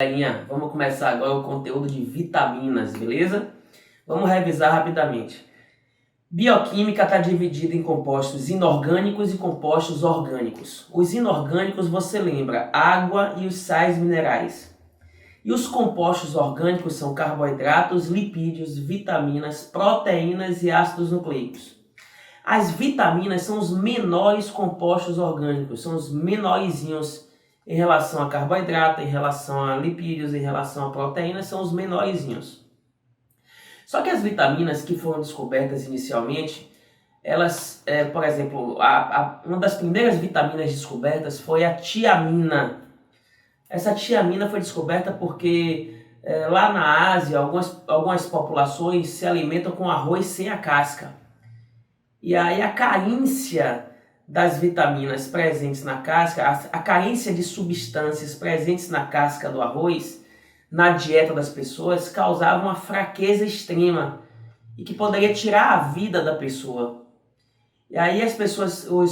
Galerinha, vamos começar agora o conteúdo de vitaminas, beleza? Vamos revisar rapidamente. Bioquímica está dividida em compostos inorgânicos e compostos orgânicos. Os inorgânicos você lembra, água e os sais minerais. E os compostos orgânicos são carboidratos, lipídios, vitaminas, proteínas e ácidos nucleicos. As vitaminas são os menores compostos orgânicos, são os menorzinhos em relação a carboidrato, em relação a lipídios, em relação a proteínas, são os menorzinhos. Só que as vitaminas que foram descobertas inicialmente, elas, por exemplo, uma das primeiras vitaminas descobertas foi a tiamina. Essa tiamina foi descoberta porque lá na Ásia, algumas populações se alimentam com arroz sem a casca. E aí a carência das vitaminas presentes na casca, a carência de substâncias presentes na casca do arroz, na dieta das pessoas, causava uma fraqueza extrema e que poderia tirar a vida da pessoa. E aí os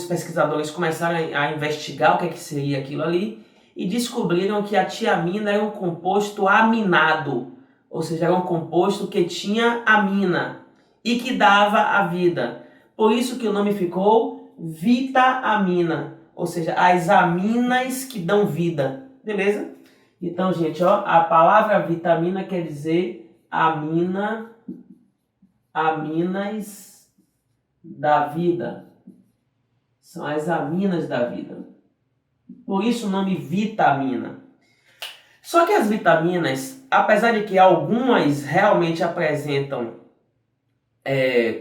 pesquisadores começaram a investigar o que seria aquilo ali e descobriram que a tiamina era um composto aminado, ou seja, era um composto que tinha amina e que dava a vida. Por isso que o nome ficou vitamina, ou seja, as aminas que dão vida, beleza? Então, gente, ó, a palavra vitamina quer dizer aminas da vida. São as aminas da vida. Por isso o nome vitamina. Só que as vitaminas, apesar de que algumas realmente apresentam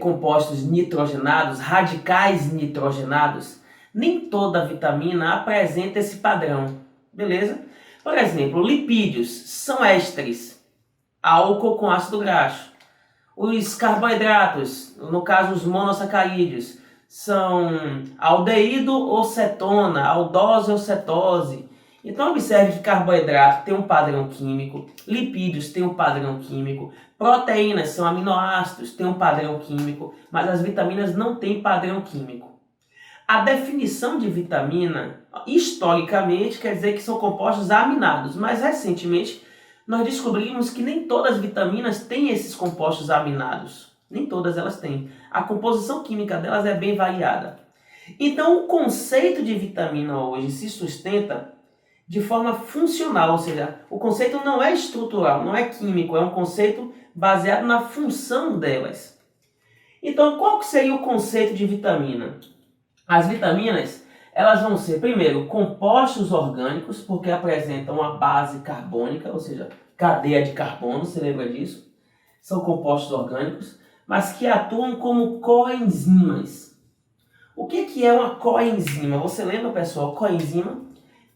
compostos nitrogenados, radicais nitrogenados, nem toda vitamina apresenta esse padrão, beleza? Por exemplo, lipídios são ésteres, álcool com ácido graxo. Os carboidratos, no caso os monossacarídeos, são aldeído ou cetona, aldose ou cetose. Então observe que carboidrato tem um padrão químico, lipídios tem um padrão químico, proteínas são aminoácidos, tem um padrão químico, mas as vitaminas não têm padrão químico. A definição de vitamina, historicamente, quer dizer que são compostos aminados, mas recentemente nós descobrimos que nem todas as vitaminas têm esses compostos aminados. Nem todas elas têm. A composição química delas é bem variada. Então o conceito de vitamina hoje se sustenta de forma funcional, ou seja, o conceito não é estrutural, não é químico, é um conceito baseado na função delas. Então, qual seria o conceito de vitamina? As vitaminas, elas vão ser, primeiro, compostos orgânicos, porque apresentam uma base carbônica, ou seja, cadeia de carbono, você lembra disso? São compostos orgânicos, mas que atuam como coenzimas. O que é uma coenzima? Você lembra, pessoal, coenzima?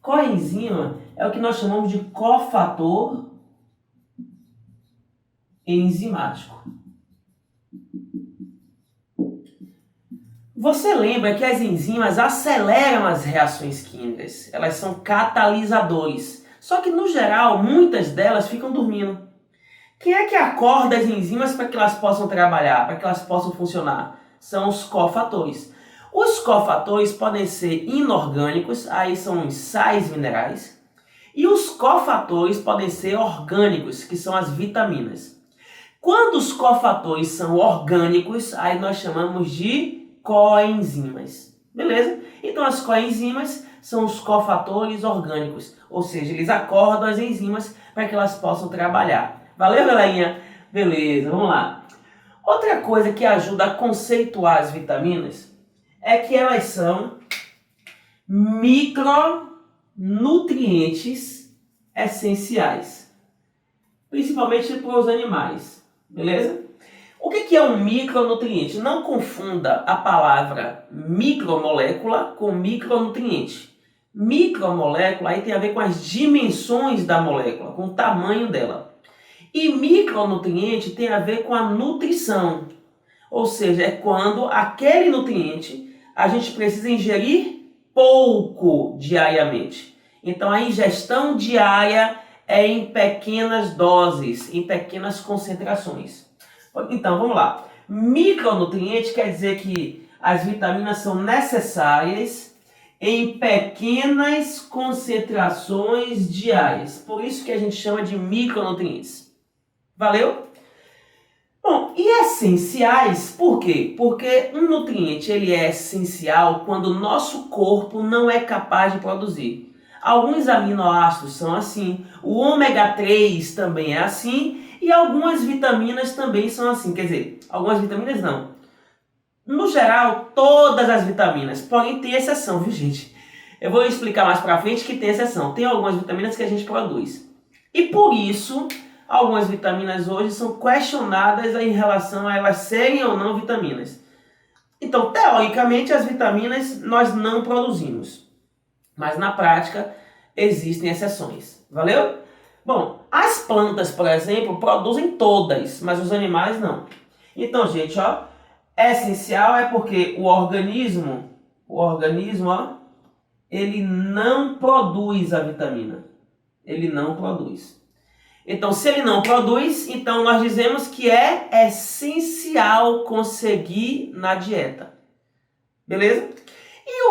Coenzima é o que nós chamamos de cofator enzimático. Você lembra que as enzimas aceleram as reações químicas, elas são catalisadores. Só que, no geral, muitas delas ficam dormindo. Quem é que acorda as enzimas para que elas possam trabalhar, para que elas possam funcionar? São os cofatores. Os cofatores podem ser inorgânicos, aí são os sais minerais, e os cofatores podem ser orgânicos, que são as vitaminas. Quando os cofatores são orgânicos, aí nós chamamos de coenzimas, beleza? Então as coenzimas são os cofatores orgânicos, ou seja, eles acordam as enzimas para que elas possam trabalhar. Valeu, galerinha? Beleza, vamos lá. Outra coisa que ajuda a conceituar as vitaminas é que elas são micronutrientes essenciais, principalmente para os animais, beleza? O que é um micronutriente? Não confunda a palavra micromolécula com micronutriente. Micromolécula aí tem a ver com as dimensões da molécula, com o tamanho dela. E micronutriente tem a ver com a nutrição, ou seja, é quando aquele nutriente a gente precisa ingerir pouco diariamente. Então a ingestão diária é em pequenas doses, em pequenas concentrações. Então vamos lá. Micronutriente quer dizer que as vitaminas são necessárias em pequenas concentrações diárias. Por isso que a gente chama de micronutrientes. Valeu? Bom, e essenciais, por quê? Porque um nutriente ele é essencial quando o nosso corpo não é capaz de produzir. Alguns aminoácidos são assim, o ômega 3 também é assim, e algumas vitaminas também são assim. Quer dizer, algumas vitaminas não. No geral, todas as vitaminas, porém tem exceção, viu gente? Eu vou explicar mais pra frente que tem exceção. Tem algumas vitaminas que a gente produz. E por isso, algumas vitaminas hoje são questionadas em relação a elas serem ou não vitaminas. Então, teoricamente, as vitaminas nós não produzimos. Mas na prática, existem exceções. Valeu? Bom, as plantas, por exemplo, produzem todas, mas os animais não. Então, gente, ó, essencial é porque o organismo, ó, ele não produz a vitamina. Ele não produz. Então, se ele não produz, então nós dizemos que é essencial conseguir na dieta. Beleza? E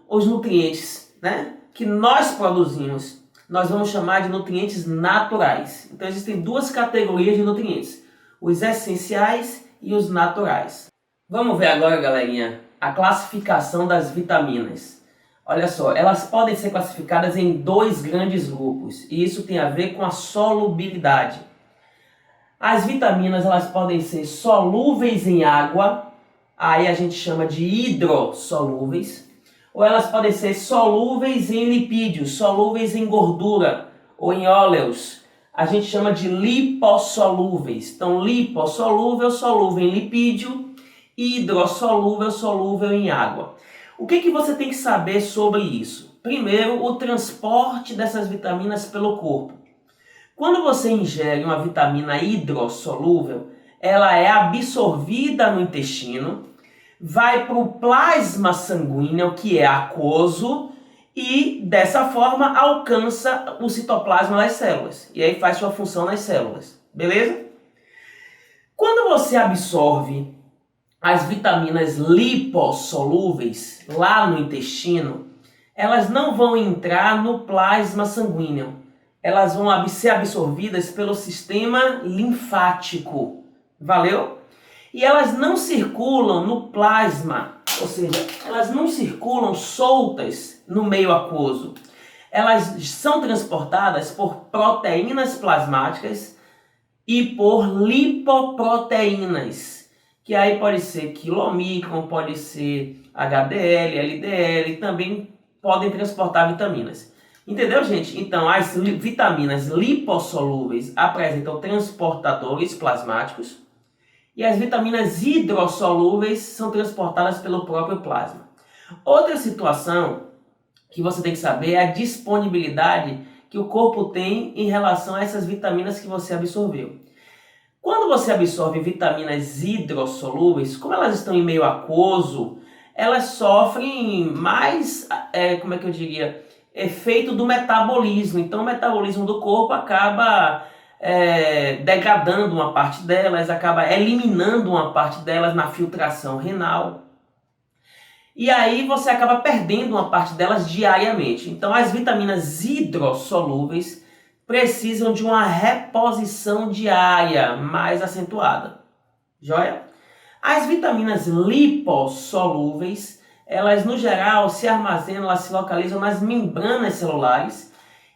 os nutrientes, né, que nós produzimos, nós vamos chamar de nutrientes naturais. Então, existem duas categorias de nutrientes: os essenciais e os naturais. Vamos ver agora, galerinha, a classificação das vitaminas. Olha só, elas podem ser classificadas em dois grandes grupos, e isso tem a ver com a solubilidade. As vitaminas elas podem ser solúveis em água, aí a gente chama de hidrossolúveis, ou elas podem ser solúveis em lipídios, solúveis em gordura ou em óleos. A gente chama de lipossolúveis. Então, lipossolúvel, solúvel em lipídio, hidrossolúvel, solúvel em água. O que você tem que saber sobre isso? Primeiro, o transporte dessas vitaminas pelo corpo. Quando você ingere uma vitamina hidrossolúvel, ela é absorvida no intestino, vai para o plasma sanguíneo, que é aquoso, e dessa forma alcança o citoplasma das células. E aí faz sua função nas células. Beleza? Quando você absorve as vitaminas lipossolúveis lá no intestino, elas não vão entrar no plasma sanguíneo. Elas vão ser absorvidas pelo sistema linfático. Valeu? E elas não circulam no plasma, ou seja, elas não circulam soltas no meio aquoso. Elas são transportadas por proteínas plasmáticas e por lipoproteínas, que aí pode ser quilomicron, pode ser HDL, LDL, também podem transportar vitaminas. Entendeu, gente? Então, as vitaminas lipossolúveis apresentam transportadores plasmáticos e as vitaminas hidrossolúveis são transportadas pelo próprio plasma. Outra situação que você tem que saber é a disponibilidade que o corpo tem em relação a essas vitaminas que você absorveu. Quando você absorve vitaminas hidrossolúveis, como elas estão em meio aquoso, elas sofrem mais, efeito do metabolismo. Então o metabolismo do corpo acaba degradando uma parte delas, acaba eliminando uma parte delas na filtração renal. E aí você acaba perdendo uma parte delas diariamente. Então as vitaminas hidrossolúveis precisam de uma reposição diária mais acentuada. Joia? As vitaminas lipossolúveis, elas no geral se armazenam, elas se localizam nas membranas celulares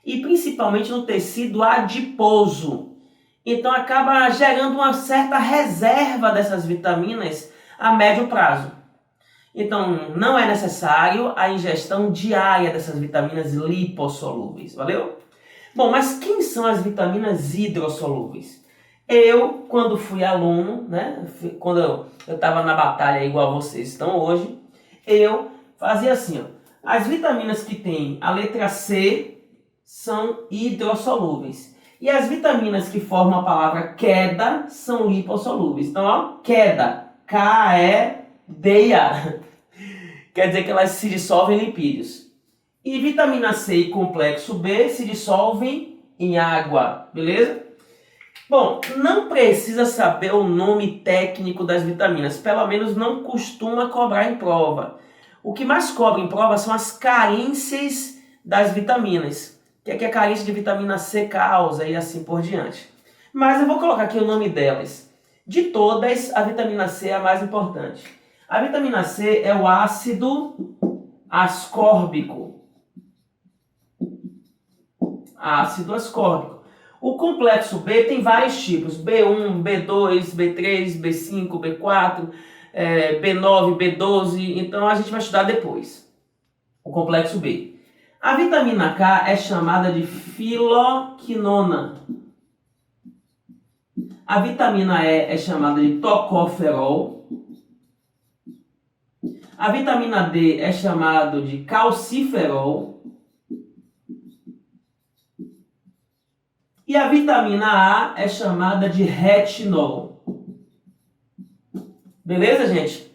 e principalmente no tecido adiposo. Então acaba gerando uma certa reserva dessas vitaminas a médio prazo. Então não é necessário a ingestão diária dessas vitaminas lipossolúveis, valeu? Bom, mas quem são as vitaminas hidrossolúveis? Eu, quando fui aluno, né, quando eu estava na batalha igual vocês estão hoje, eu fazia assim, ó, as vitaminas que tem a letra C são hidrossolúveis. E as vitaminas que formam a palavra queda são lipossolúveis. Então, ó, queda, K-E-D-A. Quer dizer que elas se dissolvem em lipídios. E vitamina C e complexo B se dissolvem em água, beleza? Bom, não precisa saber o nome técnico das vitaminas, pelo menos não costuma cobrar em prova. O que mais cobra em prova são as carências das vitaminas. O que é que a carência de vitamina C causa e assim por diante. Mas eu vou colocar aqui o nome delas. De todas, a vitamina C é a mais importante. A vitamina C é o ácido ascórbico. Ácido ascórbico. O complexo B tem vários tipos. B1, B2, B3, B5, B4, B9, B12. Então a gente vai estudar depois. O complexo B. A vitamina K é chamada de filoquinona. A vitamina E é chamada de tocoferol. A vitamina D é chamada de calciferol. E a vitamina A é chamada de retinol. Beleza, gente?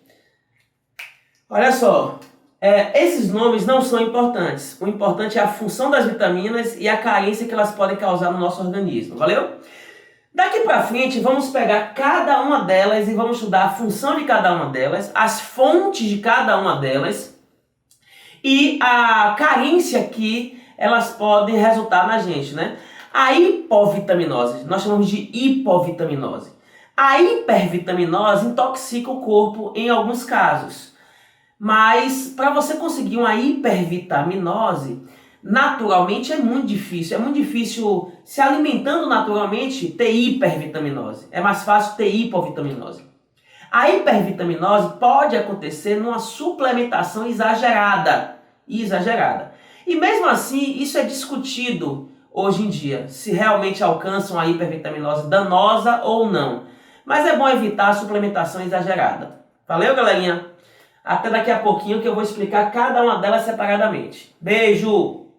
Olha só, esses nomes não são importantes. O importante é a função das vitaminas e a carência que elas podem causar no nosso organismo. Valeu? Daqui para frente, vamos pegar cada uma delas e vamos estudar a função de cada uma delas, as fontes de cada uma delas e a carência que elas podem resultar na gente, né? A hipovitaminose, nós chamamos de hipovitaminose. A hipervitaminose intoxica o corpo em alguns casos. Mas para você conseguir uma hipervitaminose, naturalmente é muito difícil. É muito difícil se alimentando naturalmente ter hipervitaminose. É mais fácil ter hipovitaminose. A hipervitaminose pode acontecer numa suplementação exagerada. E mesmo assim, isso é discutido hoje em dia, se realmente alcançam a hipervitaminose danosa ou não. Mas é bom evitar a suplementação exagerada. Valeu, galerinha? Até daqui a pouquinho que eu vou explicar cada uma delas separadamente. Beijo!